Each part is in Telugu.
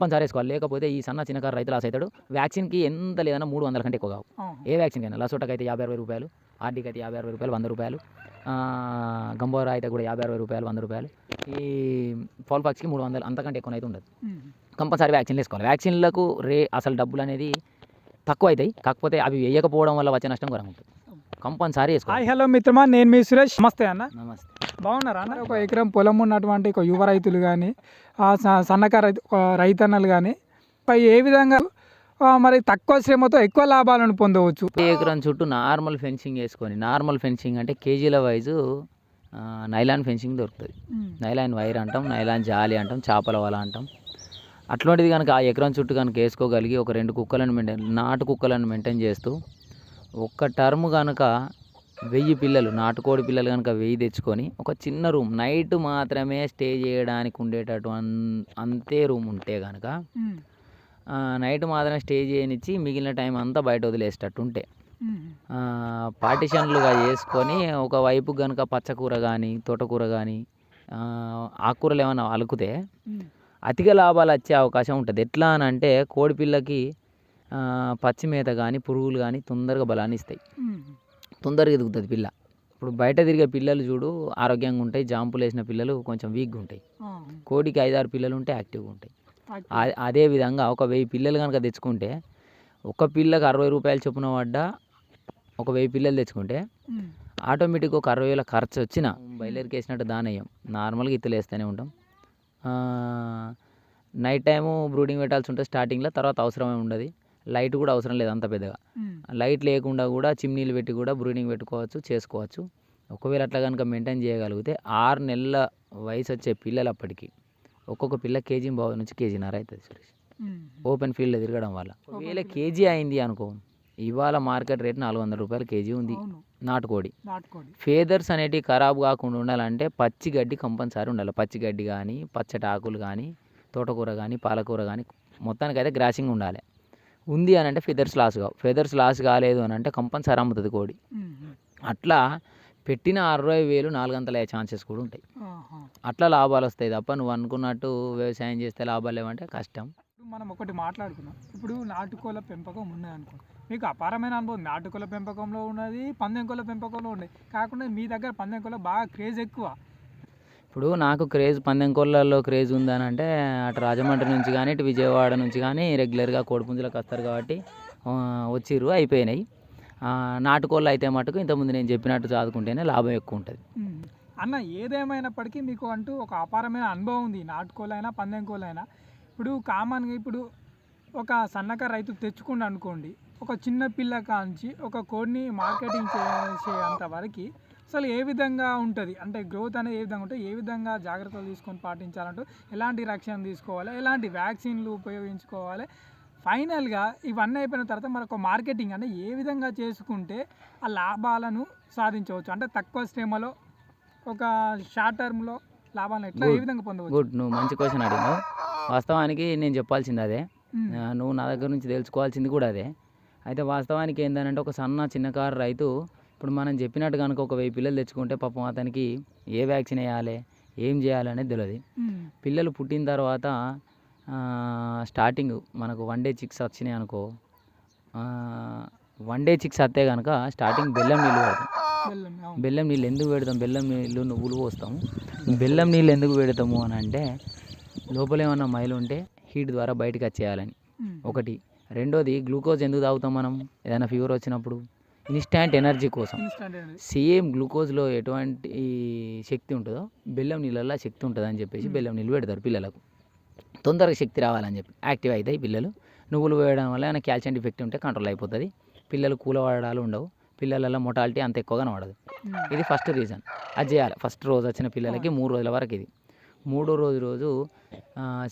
కంపల్సరీ వేసుకోవాలి. లేకపోతే ఈ చిన్నకారు రైతు లాస్ అవుతాడు. వ్యాక్సిన్కి ఎంత లేదన్నా 300 కంటే ఎక్కువ కావు. ఏ వ్యాక్సిన్ అయినా లసోటకి అయితే 50-60 రూపాయలు, ఆర్డీకి అయితే 50-60 రూపాయలు, 100 రూపాయలు, గంబోరా అయితే కూడా 50-60 రూపాయలు, 100 రూపాయలు. ఈ ఫౌల్ పాక్స్కి 300 అంతకంటే ఎక్కువ అయితే ఉండదు. కంపల్సరీ వ్యాక్సిన్లు వేసుకోవాలి. వ్యాక్సిన్లకు అసలు డబ్బులు అనేది తక్కువ అవుతాయి. కాకపోతే అవి వేయకపోవడం వల్ల వచ్చే నష్టం ఘోరంగా ఉంటుంది. కంపల్సరీ వేసుకోవాలి. హాయ్ హలో మిత్రమా, నేను మీ సురేష్. నమస్తే అన్న. నమస్తే. బాగున్నారా అన్న? ఒక ఎకరం పొలం ఉన్నటువంటి ఒక యువ రైతులు కానీ సన్నకారు రైతన్నలు కానీ ఏ విధంగా మరి తక్కువ శ్రమతో ఎక్కువ లాభాలను పొందవచ్చు? ఎకరం చుట్టూ నార్మల్ ఫెన్సింగ్ వేసుకొని, నార్మల్ ఫెన్సింగ్ అంటే కేజీల వైజు నైలాన్ ఫెన్సింగ్ దొరుకుతుంది. నైలాన్ వైర్ అంటాం, నైలాన్ జాలి అంటాం, చేపల వల అంటాం. అట్లాంటిది కనుక ఆ ఎకరం చుట్టూ కనుక వేసుకోగలిగి ఒక 2 కుక్కలను నాటు కుక్కలను మెయింటైన్ చేస్తూ ఒక్క టర్మ్ కనుక 1000 పిల్లలు, నాటుకోడి పిల్లలు కనుక 1000 తెచ్చుకొని ఒక చిన్న రూమ్ నైట్ మాత్రమే స్టే చేయడానికి ఉండేటట్టు అంతే రూమ్ ఉంటే కనుక నైట్ మాత్రమే స్టే చేయనిచ్చి మిగిలిన టైం అంతా బయట వదిలేసేటట్టు ఉంటే పార్టిషన్లుగా చేసుకొని ఒకవైపు కనుక పచ్చకూర కానీ, తోటకూర కానీ, ఆకుకూరలు ఏమైనా అలుకుతే అతిగా లాభాలు వచ్చే అవకాశం ఉంటుంది. ఎట్లా అని అంటే కోడిపిల్లకి పచ్చి మేత కానీ, పురుగులు కానీ తొందరగా బలాన్ని ఇస్తాయి. తొందరగా ఎదుగుతుంది పిల్ల. ఇప్పుడు బయట తిరిగే పిల్లలు చూడు ఆరోగ్యంగా ఉంటాయి. జాంపులు వేసిన పిల్లలు కొంచెం వీక్గా ఉంటాయి. కోడికి 5-6 పిల్లలు ఉంటే యాక్టివ్గా ఉంటాయి. అదేవిధంగా ఒక 1000 పిల్లలు కనుక తెచ్చుకుంటే ఒక పిల్లకి 60 రూపాయలు చొప్పున పడ్డా ఒక 1000 పిల్లలు తెచ్చుకుంటే ఆటోమేటిక్గా ఒక 60,000 ఖర్చు వచ్చిన బయలుదేరికి వేసినట్టు దానయ్యం. నార్మల్గా ఇత్తులు వేస్తూనే ఉంటాం. నైట్ టైము బ్రూడింగ్ పెట్టాల్సి ఉంటుంది స్టార్టింగ్లో. తర్వాత అవసరమే ఉండదు. లైట్ కూడా అవసరం లేదు అంత పెద్దగా. లైట్ లేకుండా కూడా చిమ్నీలు పెట్టి కూడా బ్రూడింగ్ పెట్టుకోవచ్చు, చేసుకోవచ్చు. ఒకవేళ అట్లా కనుక మెయింటైన్ చేయగలిగితే 6 నెలల వయసు వచ్చే పిల్లలప్పటికీ ఒక్కొక్క పిల్ల కేజీ బావు నుంచి కేజీన్నర అవుతుంది సురేష్. ఓపెన్ ఫీల్డ్లో తిరగడం వల్ల. ఒకవేళ కేజీ అయింది అనుకో, ఇవాళ మార్కెట్ రేట్ 400 రూపాయలు కేజీ ఉంది నాటుకోడి. ఫేదర్స్ అనేటివి ఖరాబ్ కాకుండా ఉండాలంటే పచ్చి గడ్డి కంపల్సరీ ఉండాలి. పచ్చి గడ్డి కానీ, పచ్చటి ఆకులు కానీ, తోటకూర కానీ, పాలకూర కానీ మొత్తానికైతే గ్రాసింగ్ ఉండాలి. ఉంది అని అంటే ఫెదర్స్ లాస్ కావు. ఫెదర్స్ లాస్ కాలేదు అని అంటే కంపల్సరీ అమ్ముతుంది కోడి. అట్లా పెట్టిన 60,000 4 అయ్యే ఛాన్సెస్ కూడా ఉంటాయి. అట్లా లాభాలు వస్తాయి తప్ప నువ్వు అనుకున్నట్టు వ్యవసాయం చేస్తే లాభాలు లేవంటే కష్టం. మనం ఒకటి మాట్లాడుకున్నాం. ఇప్పుడు నాటుకోళ్ళ పెంపకం ఉన్నది అనుకో, మీకు అపారమైన అనుభవం నాటుకోళ్ళ పెంపకంలో ఉన్నది, పందెం కోళ్ళ పెంపకంలో ఉన్నది. కాకుండా మీ దగ్గర పందెం కోళ్ళ బాగా క్రేజ్ ఎక్కువ. ఇప్పుడు నాకు క్రేజ్ పందెం కోళ్ళల్లో క్రేజ్ ఉందని అంటే అటు రాజమండ్రి నుంచి కానీ, ఇటు విజయవాడ నుంచి కానీ రెగ్యులర్గా కోడిపుంజులకు వస్తారు కాబట్టి వచ్చిర్రు, అయిపోయినాయి. నాటుకోళ్ళు అయితే మటుకు ఇంతకుముందు నేను చెప్పినట్టు చదువుకుంటేనే లాభం ఎక్కువ ఉంటుంది. అన్న ఏదేమైనప్పటికీ మీకు అంటూ ఒక అపారమైన అనుభవం ఉంది. నాటుకోళ్ళైనా పందెం కోళ్ళైనా. ఇప్పుడు కామన్గా ఇప్పుడు ఒక సన్నకారు రైతు తెచ్చుకుండా అనుకోండి, ఒక చిన్న పిల్ల కాంచి ఒక కోడిని మార్కెటింగ్ చేసేంత వరకు అసలు ఏ విధంగా ఉంటుంది అంటే గ్రోత్ అనేది ఏ విధంగా ఉంటుంది, ఏ విధంగా జాగ్రత్తలు తీసుకొని పాటించాలంటూ, ఎలాంటి రక్షణ తీసుకోవాలి, ఎలాంటి వ్యాక్సిన్లు ఉపయోగించుకోవాలి, ఫైనల్గా ఇవన్నీ అయిపోయిన తర్వాత మనకు మార్కెటింగ్ అంటే ఏ విధంగా చేసుకుంటే ఆ లాభాలను సాధించవచ్చు, అంటే తక్కువ శ్రమలో ఒక షార్ట్ టర్మ్లో లాభాలను ఎట్లా ఏ విధంగా పొందవచ్చు? గుడ్, నువ్వు మంచి క్వశ్చన్ అడిగావు. వాస్తవానికి నేను చెప్పాల్సింది అదే, నువ్వు నా దగ్గర నుంచి తెలుసుకోవాల్సింది కూడా అదే. అయితే వాస్తవానికి ఏంటంటే ఒక చిన్నకారు రైతు ఇప్పుడు మనం చెప్పినట్టు కనుక ఒక 1000 పిల్లలు తెచ్చుకుంటే పాపం అతనికి ఏ వ్యాక్సిన్ వేయాలి, ఏం చేయాలి అనేది తెలియదు. పిల్లలు పుట్టిన తర్వాత స్టార్టింగ్ మనకు 1 డే చిక్స్ వచ్చినాయి అనుకో, 1 డే చిక్స్ వస్తే కనుక స్టార్టింగ్ బెల్లం నీళ్ళు పెడతాం. బెల్లం నీళ్ళు ఎందుకు పెడతాం? బెల్లం నీళ్ళు నువ్వులు పోస్తాము. బెల్లం నీళ్ళు ఎందుకు పెడతాము అని అంటే లోపల ఏమన్నా మైలు ఉంటే హీట్ ద్వారా బయటకు వచ్చేయాలని ఒకటి. రెండోది గ్లూకోజ్ ఎందుకు తాగుతాం మనం ఏదైనా ఫీవర్ వచ్చినప్పుడు? ఇన్స్టాంట్ ఎనర్జీ కోసం. సేమ్ గ్లూకోజ్లో ఎటువంటి శక్తి ఉంటుందో బెల్లం నీళ్ళల్లో శక్తి ఉంటుంది అని చెప్పేసి బెల్లం నీళ్ళు పెడతారు పిల్లలకు. తొందరగా శక్తి రావాలని చెప్పి యాక్టివ్ అవుతాయి పిల్లలు. నువ్వులు వేయడం వల్ల ఏమైనా కాల్షియం డిఫెక్ట్ ఉంటే కంట్రోల్ అయిపోతుంది. పిల్లలు కూలవాడాలు ఉండవు. పిల్లలలో మొటాలిటీ అంత ఎక్కువగా నడదు. ఇది ఫస్ట్ రీజన్. అది చేయాలి. ఫస్ట్ రోజు వచ్చిన పిల్లలకి 3 రోజుల వరకు ఇది. 3వ రోజు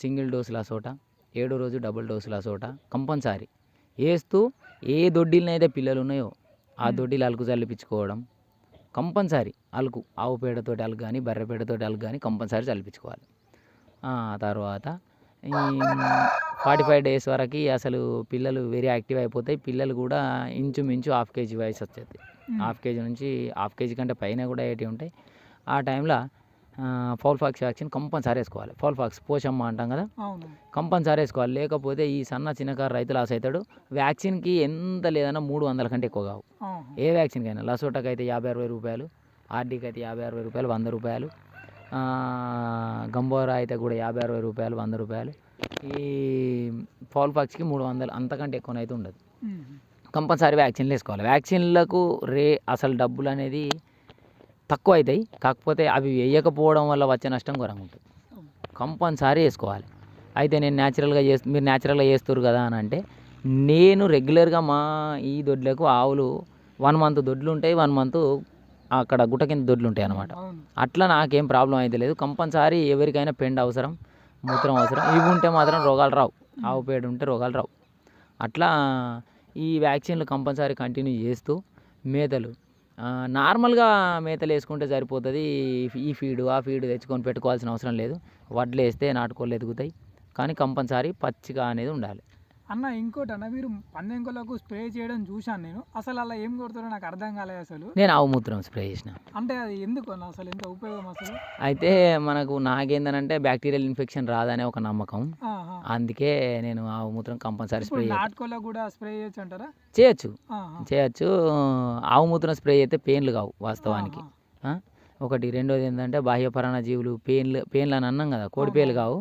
సింగిల్ డోసుల చోట, 7వ రోజు డబుల్ డోసుల చోట కంపల్సరీ వేస్తూ ఏ దొడ్డిలనైతే పిల్లలు ఉన్నాయో ఆ దొడ్డిలు అలుకు చల్లిపించుకోవడం కంపల్సరీ. అలుకు ఆవు పేడతోటి అలుకు కానీ, బర్రె పేడతోటి అలుకు కానీ కంపల్సరీ చల్లిపించుకోవాలి. తర్వాత ఈ 45 డేస్ వరకు అసలు పిల్లలు వెరీ యాక్టివ్ అయిపోతాయి. పిల్లలు కూడా ఇంచుమించు 1/2 kg వయసు వచ్చేది. 1/2 kg నుంచి 1/2 kg కంటే పైన కూడా ఏటి ఉంటాయి. ఆ టైంలో ఫౌల్ ఫాక్స్ వ్యాక్సిన్ కంపల్సరీ వేసుకోవాలి. ఫౌల్ ఫాక్స్ పోషమ్మ అంటాం కదా, అవును. కంపల్సరీ వేసుకోవాలి. లేకపోతే ఈ చిన్నకారు రైతు లాస్ అవుతాడు. వ్యాక్సిన్కి ఎంత లేదన్నా 300 కంటే ఎక్కువ కావు. ఆహా. ఏ వ్యాక్సిన్కైనా లసోటాకి అయితే 50-60 రూపాయలు, ఆర్డీకి అయితే 50-60 రూపాయలు, 100 రూపాయలు, గంబోరా అయితే కూడా 50-60 రూపాయలు, 100 రూపాయలు. ఈ ఫౌల్ ఫాక్స్కి 300, అంతకంటే ఎక్కువనైతే ఉండదు. కంపల్సరీ వ్యాక్సిన్లు వేసుకోవాలి. వ్యాక్సిన్లకు అసలు డబ్బులు అనేది తక్కువ అవుతాయి. కాకపోతే అవి వేయకపోవడం వల్ల వచ్చే నష్టం ఘోరంగా ఉంటుంది. కంపల్సరీ వేసుకోవాలి. అయితే నేను మీరు న్యాచురల్గా చేస్తారు కదా అని అంటే, నేను రెగ్యులర్గా మా ఈ దొడ్లకు ఆవులు 1 మంత్ దొడ్లు ఉంటాయి, 1 మంత్ అక్కడ గుట్ట కింద దొడ్లు ఉంటాయి అన్నమాట. అట్లా నాకేం ప్రాబ్లం అయితే లేదు. కంపల్సరీ ఎవరికైనా పెండ అవసరం, మూత్రం అవసరం. ఇవి ఉంటే మాత్రం రోగాలు రావు. ఆవు పేడ ఉంటే రోగాలు రావు. అట్లా ఈ వ్యాక్సిన్లు కంపల్సరీ కంటిన్యూ చేస్తూ మేతలు నార్మల్గా మేతలు వేసుకుంటే సరిపోతుంది. ఈ ఫీడు ఆ ఫీడు తెచ్చుకొని పెట్టుకోవాల్సిన అవసరం లేదు. వడ్లు వేస్తే నాటుకోళ్ళు ఎదుగుతాయి. కానీ కంపల్సరీ పచ్చిగా అనేది ఉండాలి. అన్న ఇంకోటి అన్న, మీరు పందెంకొలకు స్ప్రే చేయడం చూశాను నేను. అసలు అలా ఏం కొడతారో నాకు అర్థం కాలేదు అసలు. నేను ఆవు మూత్రం స్ప్రే చేసిన. అంటే అది ఎందుకు అన్న, అసలు ఎంత ఉపయోగం అసలు? అయితే నాకేందనంటే బ్యాక్టీరియల్ ఇన్ఫెక్షన్ రాదనే ఒక నమ్మకం. అందుకే నేను ఆవు మూత్రం కంపల్సరీ స్ప్రే నాటుకోళ్ళకు కూడా స్ప్రే చేయొచ్చు అంటారా? చేయొచ్చు. ఆవు మూత్రం స్ప్రే చేస్తే పెయిన్లు కావు వాస్తవానికి. ఒకటి. రెండోది ఏంటంటే బాహ్య పరాన్నజీవులు పెయిన్లు అని అన్నాం కదా, కోడి పేర్లు కావు.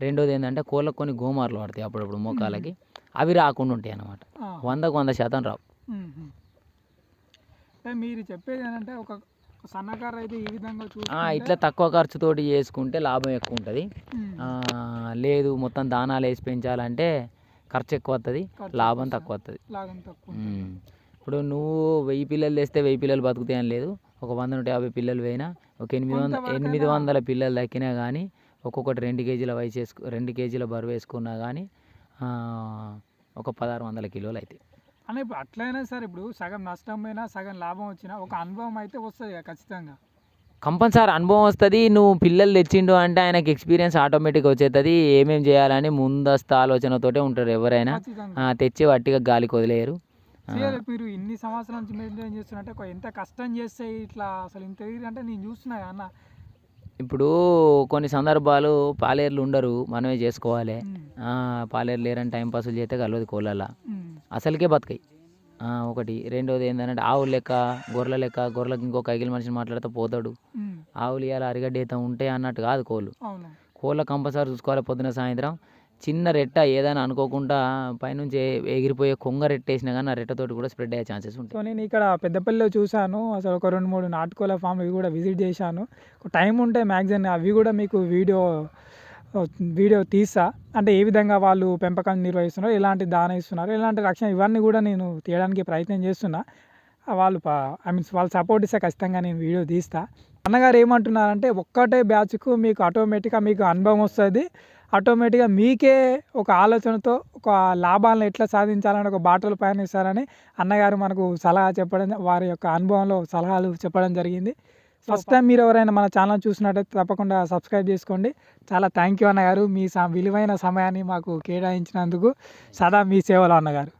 రెండోది ఏంటంటే కోళ్ళకు కొన్ని గోమార్లు పడతాయి అప్పుడప్పుడు మోకాలకి, అవి రాకుండా ఉంటాయి అన్నమాట. 100% రావు. మీరు చెప్పేది ఏంటంటే ఒక సన్నకారు అయితే ఈ విధంగా ఇట్లా తక్కువ ఖర్చుతోటి చేసుకుంటే లాభం ఎక్కువ ఉంటుంది. లేదు మొత్తం దానాలు వేసి పెంచాలంటే ఖర్చు ఎక్కువ వస్తుంది, లాభం తక్కువ వస్తుంది. ఇప్పుడు నువ్వు 1000 పిల్లలు తెస్తే 1000 పిల్లలు బతుకుతాయి అని లేదు. ఒక 100-150 పిల్లలు పోయినా, ఒక 800 పిల్లలు దక్కినా కానీ, ఒక్కొక్కటి 2 కేజీల 2 కేజీల బరువు వేసుకున్నా కానీ ఒక 1600 కిలోలు అవుతాయి. అని ఇప్పుడు అట్లయినా సరే, ఇప్పుడు సగం నష్టం అయినా సగం లాభం వచ్చినా ఒక అనుభవం అయితే వస్తుంది ఖచ్చితంగా. కంపల్సరీ అనుభవం వస్తుంది. నువ్వు పిల్లలు తెచ్చిండు అంటే ఆయనకి ఎక్స్పీరియన్స్ ఆటోమేటిక్గా వచ్చేస్తుంది. ఏమేమి చేయాలని ముందస్తు ఆలోచనతోటే ఉంటారు ఎవరైనా. తెచ్చి వట్టిగా గాలికి వదిలేయరు. మీరు ఇన్ని సంవత్సరాల నుంచి మెయింటైన్ చేస్తున్నట్టే ఎంత కష్టం చేస్తే ఇట్లా అసలు ఇంత అంటే నేను చూస్తున్నా అన్న. ఇప్పుడు కొన్ని సందర్భాలు పాలేర్లు ఉండరు, మనమే చేసుకోవాలి. పాలేరు లేరని టైం పాసులు చేస్తే కలవదు కోళ్ళ, అసలుకే బతుకాయి. ఒకటి. రెండోది ఏంటంటే ఆవులు లెక్క గొర్రెలకు ఇంకొక ఐగిలి మనిషిని మాట్లాడితే పోతాడు. ఆవులు ఇవాళ అరిగడ్డ ఈత ఉంటే అన్నట్టు కాదు కోళ్ళ కంపల్సరీ చూసుకోవాలి. పొద్దున సాయంత్రం చిన్న రెట్ట ఏదైనా అనుకోకుండా పైనుంచి ఎగిరిపోయే కొంగ రెట్టేసినా కానీ ఆ రెట్టతోటి కూడా స్ప్రెడ్ అయ్యే ఛాన్సెస్ ఉంటాయి. సో నేను ఇక్కడ పెద్దపల్లిలో చూశాను, అసలు ఒక 2-3 నాటుకోళ్ళ ఫామ్ ఇవి కూడా విజిట్ చేశాను. టైం ఉంటే మ్యాక్సిమం అవి కూడా మీకు వీడియో తీస్తా. అంటే ఏ విధంగా వాళ్ళు పెంపకం నిర్వహిస్తున్నారు, ఎలాంటి దాన ఇస్తున్నారు, ఎలాంటి రక్షణ, ఇవన్నీ కూడా నేను తీయడానికి ప్రయత్నం చేస్తున్నా. వాళ్ళు వాళ్ళ సపోర్ట్ ఇస్తే ఖచ్చితంగా నేను వీడియో తీస్తా. అన్నగారు ఏమంటున్నారంటే ఒక్కటే బ్యాచ్కు మీకు ఆటోమేటిక్గా మీకు అనుభవం వస్తుంది. ఆటోమేటిక్గా మీకే ఒక ఆలోచనతో ఒక లాభాలను ఎట్లా సాధించాలని ఒక బాటలు పయనిస్తారని అన్నగారు మనకు సలహా చెప్పడం, వారి యొక్క అనుభవంలో సలహాలు చెప్పడం జరిగింది. ఫస్ట్ టైం మీరు ఎవరైనా మన ఛానల్ చూసినట్టయితే తప్పకుండా సబ్స్క్రైబ్ చేసుకోండి. చాలా థ్యాంక్ యూ అన్నగారు, మీ విలువైన సమయాన్ని మాకు కేటాయించినందుకు. సదా మీ సేవలో అన్నగారు.